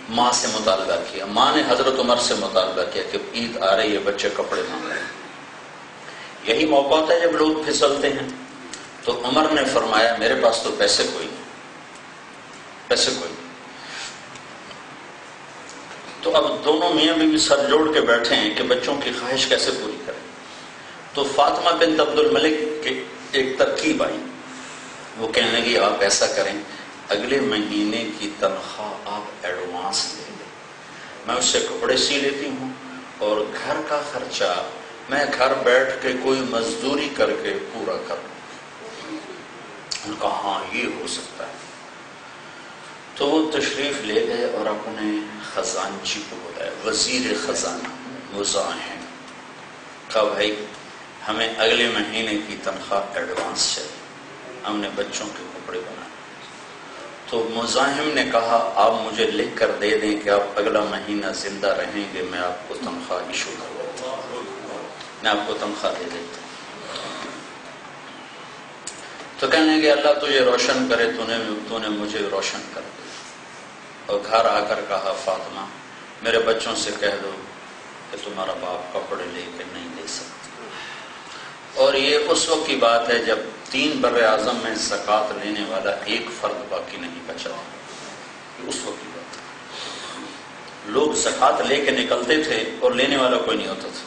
ماں سے مطالبہ کیا، ماں نے حضرت عمر سے مطالبہ کیا کہ عید آ رہی ہے، بچے کپڑے مانگ رہے ہیں۔ یہی موقع ہوتا ہے جب لوگ پھسلتے ہیں۔ تو عمر نے فرمایا میرے پاس تو پیسے کوئی نہیں، پیسے کوئی نہیں۔ تو اب دونوں میاں بیوی سر جوڑ کے بیٹھے ہیں کہ بچوں کی خواہش کیسے پوری کریں۔ تو فاطمہ بنت عبد الملک کی ایک ترکیب آئی، وہ کہنے لگی آپ ایسا کریں، اگلے مہینے کی تنخواہ آپ ایڈوانس لے لیں، میں اس سے کپڑے سی لیتی ہوں اور گھر کا خرچہ میں گھر بیٹھ کے کوئی مزدوری کر کے پورا کر لوں۔ ان کا ہاں یہ ہو سکتا ہے۔ تو وہ تشریف لے گئے اور اپنے خزانچی کو بلایا، وزیر خزانہ مزاحم، کہا بھائی ہمیں اگلے مہینے کی تنخواہ ایڈوانس چاہیے، ہم نے بچوں کے کپڑے بنائے۔ تو مزاحم نے کہا آپ مجھے لکھ کر دے دیں کہ آپ اگلا مہینہ زندہ رہیں گے، میں آپ کو تنخواہ ایشو کر دیتا ہوں، میں آپ کو تنخواہ دے دیتا ہوں۔ تو کہنے لگے اللہ تجھے روشن کرے، تو نے مجھے روشن کر دیا۔ اور گھر آ کر کہا فاطمہ میرے بچوں سے کہہ دو کہ تمہارا باپ کپڑے لے کے نہیں دے سکتا۔ اور یہ اس وقت کی بات ہے جب 3 بر اعظم میں زکوٰۃ لینے والا ایک فرد باقی نہیں بچا، یہ اس وقت کی بات ہے۔ لوگ زکوٰۃ لے کے نکلتے تھے اور لینے والا کوئی نہیں ہوتا تھا۔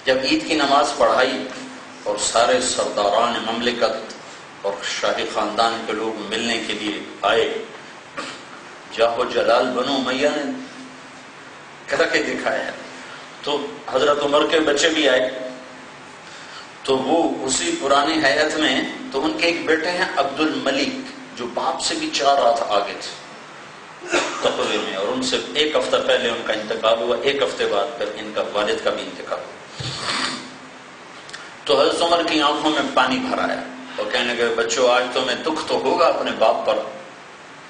جب عید کی نماز پڑھائی اور سارے سرداران مملکت اور شاہی خاندان کے لوگ ملنے کے لیے آئے، جاہو جلال بنو امیہ نے کر کے دکھایا ہے، تو حضرت عمر کے بچے بھی آئے، تو وہ اسی پرانی حیات میں، تو ان کے ایک بیٹے ہیں عبد الملک جو باپ سے بھی 4 رات آگے تھے تقوی میں، اور ان سے 1 ہفتہ پہلے ان کا انتقال ہوا، 1 ہفتے بعد پھر ان کا والد کا بھی انتقال ہوا۔ تو حضرت عمر کی آنکھوں میں پانی بھر آیا اور کہنے لگے بچوں آج تمہیں دکھ تو ہوگا اپنے باپ پر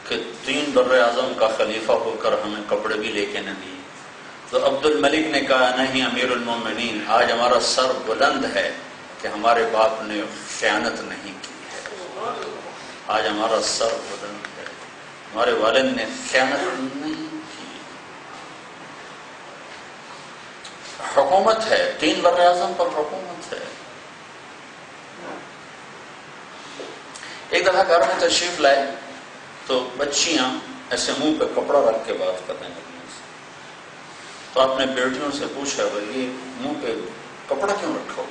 کہ 3 بر اعظم کا خلیفہ ہو کر ہمیں کپڑے بھی لے کے نہ دیے۔ تو عبد الملک نے کہا نہیں امیر المومنین، آج ہمارا سر بلند ہے کہ ہمارے باپ نے خیانت نہیں کی ہے، آج ہمارا سر بلند ہے، ہمارے والد نے خیانت نہیں کی۔ حکومت ہے، 3 بر اعظم پر حکومت ہے۔ ایک دفعہ گھر میں تشریف لائے تو بچیاں ایسے منہ پہ کپڑا رکھ کے بات کرنے لگی، تو آپ نے بیٹیوں سے پوچھا بھائی یہ منہ پہ کپڑا کیوں رکھا ہو؟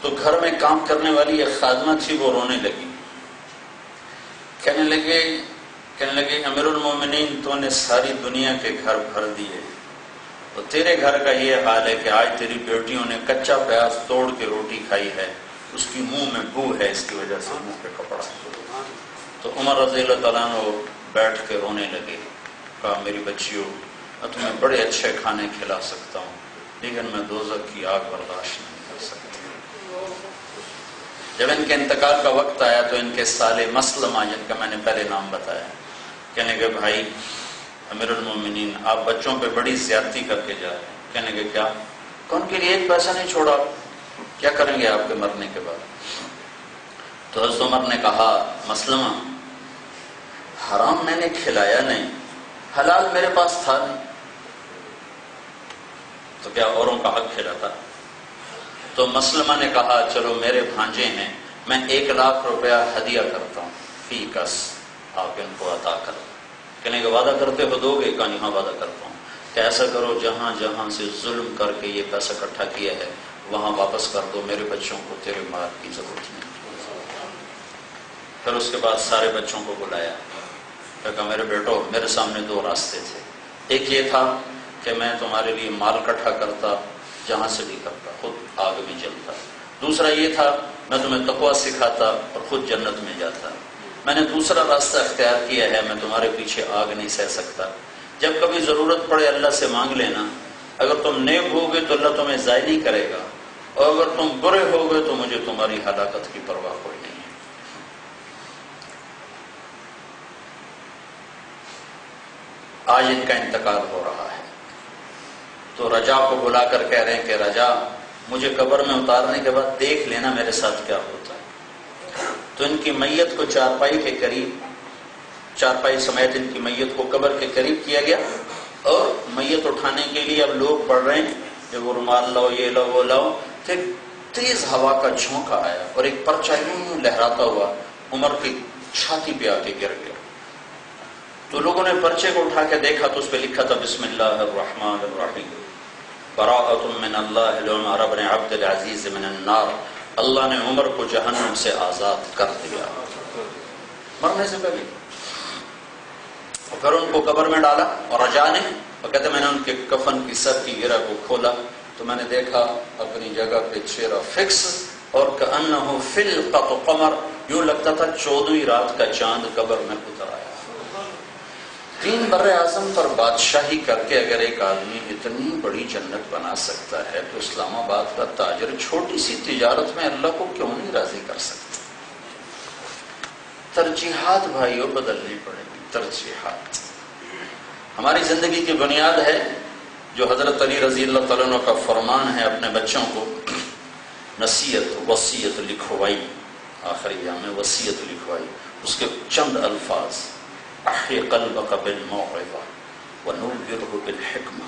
تو گھر میں کام کرنے والی ایک خادمہ تھی، وہ رونے لگی، کہنے لگے امیر المومنین تو نے ساری دنیا کے گھر بھر دیے، تو تیرے گھر کا یہ حال ہے کہ آج تیری بیٹیوں نے کچا پیاز توڑ کے روٹی کھائی ہے، اس کی منہ میں بو ہے، اس کی وجہ سے منہ پہ کپڑا۔ تو عمر رضی اللہ تعالیٰ عنہ بیٹھ کے رونے لگے، کہا میری بچیوں میں تمہیں بڑے اچھے کھانے کھلا سکتا ہوں لیکن میں دوزخ کی آگ برداشت نہیں کر سکتا۔ جب ان کے انتقال کا وقت آیا تو ان کے سالے مسلمہ جن کا میں نے پہلے نام بتایا، کہنے کہ بھائی امیر المومنین آپ بچوں پہ بڑی زیادتی کر کے جا رہے ہیں۔ کہنے کہ کیا؟ کہ ان کے لیے 1 پیسہ نہیں چھوڑا، کیا کریں گے آپ کے مرنے کے بعد؟ تو حضرت عمر نے کہا مسلمہ حرام میں نے کھلایا نہیں، حلال میرے پاس تھا نہیں، تو کیا اوروں کا حق کھلاتا؟ تو مسلمہ نے کہا چلو میرے بھانجے ہیں، میں 1 لاکھ روپیہ ہدیہ کرتا ہوں، فی کس آپ ان کو عطا کرو۔ کہنے کہ وعدہ کرتے ہو دو گے؟ کہا یہاں وعدہ کرتا ہوں کہ ایسا کرو جہاں جہاں سے ظلم کر کے یہ پیسہ اکٹھا کیا ہے وہاں واپس کر دو، میرے بچوں کو تیرے مال کی ضرورت نہیں۔ پھر اس کے بعد سارے بچوں کو بلایا، کہا میرے بیٹو میرے سامنے 2 راستے تھے، ایک یہ تھا کہ میں تمہارے لیے مال اکٹھا کرتا جہاں سے بھی کرتا، خود آگ میں جلتا، دوسرا یہ تھا میں تمہیں تقویٰ سکھاتا اور خود جنت میں جاتا۔ میں نے دوسرا راستہ اختیار کیا ہے، میں تمہارے پیچھے آگ نہیں سہ سکتا، جب کبھی ضرورت پڑے اللہ سے مانگ لینا، اگر تم نیک ہوگے تو اللہ تمہیں ضائع نہیں کرے گا، اور اگر تم برے ہوگے تو مجھے تمہاری ہلاکت کی پرواہ کوئی نہیں ہے۔ آج ان کا انتقال ہو رہا ہے، تو رجا کو بلا کر کہہ رہے ہیں کہ رجا مجھے قبر میں اتارنے کے بعد دیکھ لینا میرے ساتھ کیا ہوتا ہے۔ تو ان کی میت کو چارپائی کے قریب چارپائی سمیت ان کی میت کو قبر کے قریب کیا گیا، اور میت اٹھانے کے لیے اب لوگ پڑھ رہے ہیں کہ وہ رومال لاؤ، یہ لاؤ، وہ لاؤ، پھر تیز ہوا کا جھونکا آیا اور ایک پرچہ یوں لہراتا ہوا عمر کی چھاتی پہ آ کے گر گیا۔ تو لوگوں نے پرچے کو اٹھا کے دیکھا تو اس پہ لکھا تھا بسم اللہ الرحمن الرحیم، براءۃ من اللہ لعمر بن عبد العزیز من النار، اللہ نے عمر کو جہنم سے آزاد کر دیا مرنے سے پہلے۔ اور پھر ان کو قبر میں ڈالا اور رجانے، اور کہتے میں نے ان کے کفن کی سر کی گرہ کو کھولا تو میں نے دیکھا اپنی جگہ پہ چہرہ فکس، اور کأنہ فلقۃ قمر، یوں لگتا تھا 14ویں رات کا چاند قبر میں اتر آیا۔ 3 بر اعظم پر بادشاہی کر کے اگر ایک آدمی اتنی بڑی جنت بنا سکتا ہے تو اسلام آباد کا تاجر چھوٹی سی تجارت میں اللہ کو کیوں نہیں راضی کر سکتا؟ ترجیحات بھائیوں بدلنی پڑیں گی، ترجیحات ہماری زندگی کی بنیاد ہے، جو حضرت علی رضی اللہ تعالیٰ عنہ کا فرمان ہے اپنے بچوں کو نصیحت وصیت لکھوائی، آخری ایام میں وصیت لکھوائی، اس کے چند الفاظ احی قلبک بالموعظہ ونورہ بالحکمہ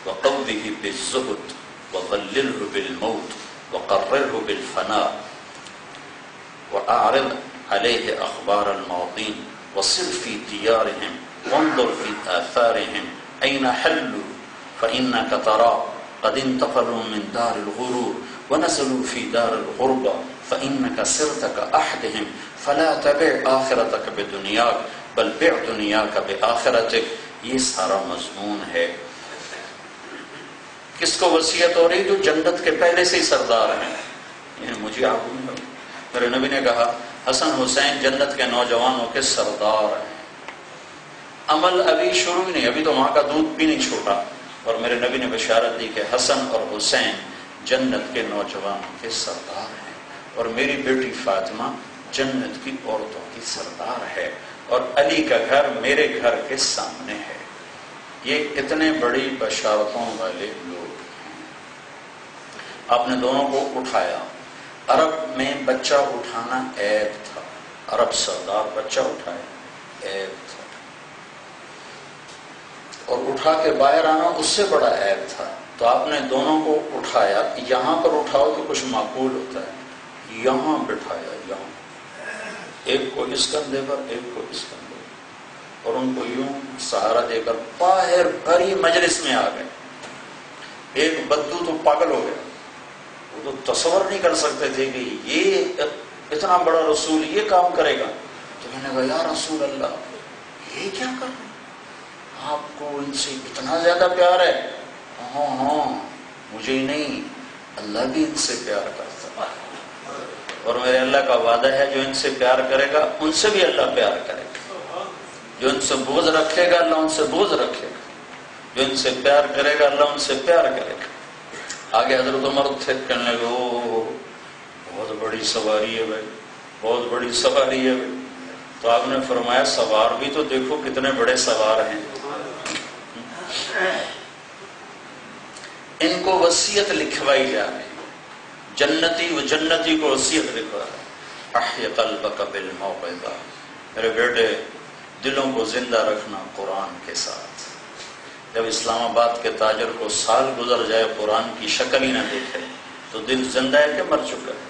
وقوہ بالزہد وظللہ بالموت وقررہ بالفناء واعرض علیہ اخبار الماضین وصل فی دیارہم وانظر فی آثارہم این حلوا فإنک ترى قد انتقلوا من دار الغرور ونزلوا في دار الغربة فإنك سرت كأحدهم فلا تبع آخرتك بدنياك بل بع دنیاک بآخرتک۔ یہ سارا مضمون ہے۔ کس کو وصیت ہو رہی؟ جو جنت کے پہلے سے ہی سردار ہیں، یعنی مجھے آپ میرے نبی نے کہا حسن حسین جنت کے نوجوانوں کے سردار ہیں۔ عمل ابھی شروع ہی نہیں، ابھی تو ماں کا دودھ بھی نہیں چھوٹا، اور میرے نبی نے بشارت دی کہ حسن اور حسین جنت کے نوجوانوں کے سردار ہیں، اور میری بیٹی فاطمہ جنت کی عورتوں کی سردار ہے، اور علی کا گھر میرے گھر کے سامنے ہے۔ یہ اتنے بڑی بشارتوں والے لوگ ہیں۔ آپ نے دونوں کو اٹھایا۔ عرب میں بچہ اٹھانا عیب تھا، عرب سردار بچہ اٹھائے عیب تھا، اور اٹھا کے باہر آنا اس سے بڑا عیب تھا۔ تو آپ نے دونوں کو اٹھایا، یہاں پر اٹھاؤ تو کچھ معقول ہوتا ہے، یہاں بٹھایا، یہاں ایک کو اس کندھے پر ایک کو اس کندھے پر، اور ان کو یوں سہارا دے کر باہر بھری مجلس میں آ گئے۔ ایک بدو تو پاگل ہو گیا، وہ تو تصور نہیں کر سکتے تھے کہ یہ اتنا بڑا رسول یہ کام کرے گا۔ تو میں نے کہا یا رسول اللہ یہ کیا کر رہے ہیں؟ آپ کو ان سے اتنا زیادہ پیار ہے؟ ہاں ہاں، مجھے ہی نہیں اللہ بھی ان سے پیار کرتا ہے، اور میرے اللہ کا وعدہ ہے جو ان سے پیار کرے گا ان سے بھی اللہ پیار کرے گا، جو ان سے بغض رکھے گا اللہ ان سے بغض رکھے گا، جو ان سے پیار کرے گا اللہ ان سے پیار کرے گا۔ آگے حضرت عمر تھے، کہنے لگے او بہت بڑی سواری ہے بھائی، بہت بڑی سواری ہے بھائی۔ تو آپ نے فرمایا سوار بھی تو دیکھو کتنے بڑے سوار ہیں۔ ان کو وصیت لکھوائی جا رہی، جنتی و جنتی کو وصیت لکھوا رہا ہے، احی قلبک بالموعظہ، میرے بیٹے دلوں کو زندہ رکھنا قرآن کے ساتھ۔ جب اسلام آباد کے تاجر کو سال گزر جائے قرآن کی شکل ہی نہ دیکھے تو دل زندہ ہے کہ مر چکا ہے؟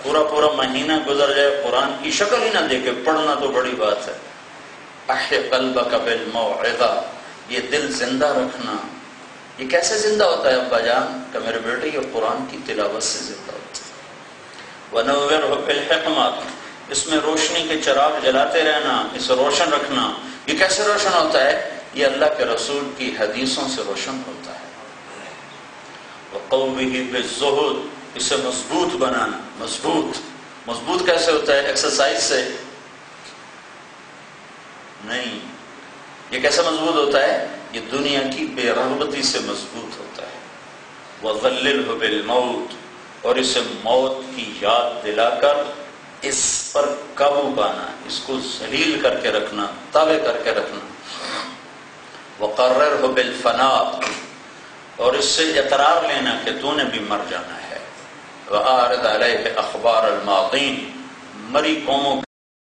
پورا مہینہ گزر جائے قرآن کی شکل ہی نہ دیکھے، پڑھنا تو بڑی بات ہے۔ احی قلبک بالموعظہ، یہ دل زندہ رکھنا، یہ کیسے زندہ ہوتا ہے ابا جان؟ کہ میرے بیٹے یہ قرآن کی تلاوت سے زندہ ہوتا ہے۔ وَنَوِّرْهُ بِالْحِكْمَةِ، اس میں روشنی کے چراغ جلاتے رہنا، اسے روشن رکھنا۔ یہ کیسے روشن ہوتا ہے؟ یہ اللہ کے رسول کی حدیثوں سے روشن ہوتا ہے۔ وَقَوْمِهِ بِالزُّهُدِ، اسے مضبوط بنانا۔ مضبوط کیسے ہوتا ہے؟ ایکسرسائز سے نہیں۔ یہ کیسے مضبوط ہوتا ہے؟ یہ دنیا کی بے رغبتی سے مضبوط ہوتا ہے۔ وَظَلِّلْهُ بِالْمَوْتِ، اور اسے موت کی یاد دلا کر اس پر قابو پانا، اس کو ذلیل کر کے رکھنا، تابع کر کے رکھنا۔ وَقَرَّرْهُ بِالْفَنَاءِ، اور اس سے اقرار لینا کہ تو نے بھی مر جانا ہے۔ وَأَعْرِضْ عَلَيْهِ أَخْبَارَ الْمَاضِينَ، مری قوموں